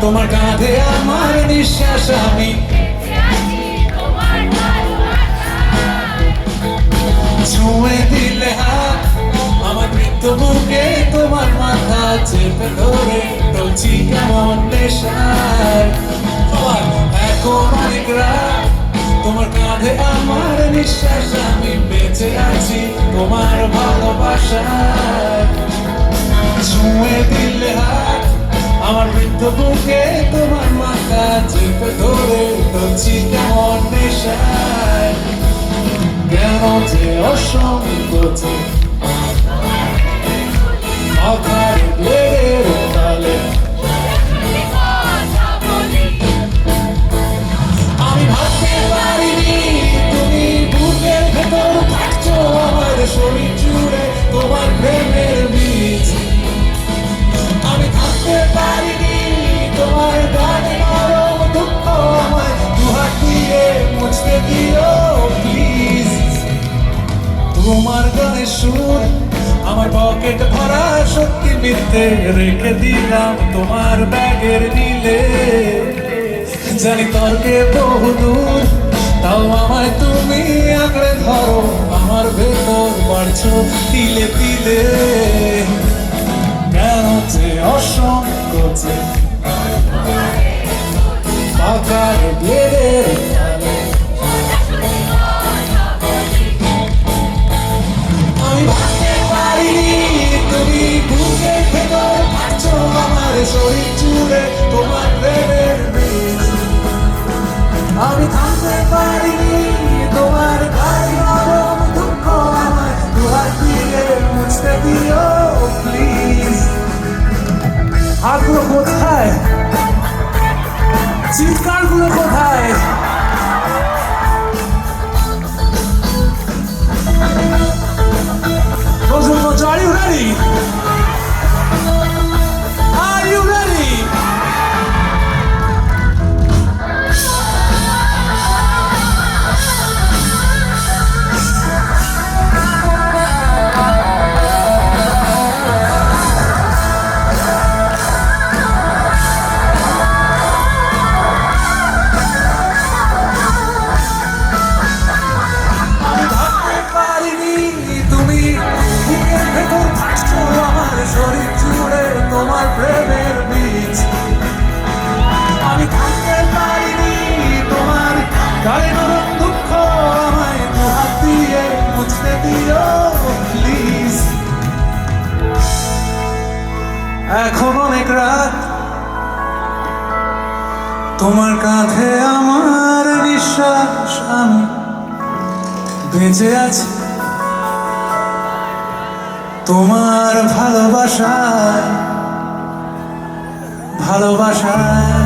তোমার কাঁধে আমার নিঃশ্বাস আমি ছুঁয়ে দিলে হাত আমার মৃত্যু বুকে তোমার মাথা চেপে ধরে চলছি কেমন নেশায় এখন অনেক রাত তোমার কাঁধে আমার নিঃশ্বাস আমি বেঁচে আছি তোমার ভালোবাসায় ছুঁয়ে দিলে হাত আমার মৃত্যু বুকে তোমার মাথা চেপে ধরে চলছি কেমন নেশায় কেন যে অসংকোচে মাথার ব্লেডের তালে আমি ভাবতে পারিনি তুমি বুকের ভেতর থাকছো আমার শরীর জুড়ে তোমার প্রেমের বীজ আমি থাকতে পারিনি তোমার গানে নরম দুঃখ আমায় দুহাত দিয়ে মুছতে দিও প্লিজ তোমার গানের সুর আমার পকেট ভরা সত্যি মিথ্যে রেখে দিলাম তোমার ব্যাগের নীলে জানি তর্কে বহুদূর তাও আমায় তুমি আঁকড়ে ধরো আমার ভেতর বাড়ছো তিলে তিলে কেন যে অসংকোচে পাকার ব্লেডের তালে আমি ভাবতে পারিনি তুমি বুকের ভেতর থাকছো আমার শরীর জুড়ে তোমার প্রেমের বীজ আমি থামতে পারিনি তোমার গায়ে নরম দুঃখ আমায় দুহাত দিয়ে মুছতে দিও প্লিজ হাতগুলো কোথায় চিৎকারগুলো কোথায় Are you ready? Are you ready? আমি ভাবতে পারিনি তুমি বুকের ভেতর থাকছো আমার শরীর জুড়ে তোমার প্রেমের বীজ আমি থাকতে পারিনি তোমার গায়ে নরম দুঃখ আমায় দুহাত দিয়ে মুছতে দিও প্লিজ এখন অনেক রাত তোমার কাঁধে আমার নিঃশ্বাস আমি বেঁচে আছি তোমার ভালোবাসায় ভালোবাসায়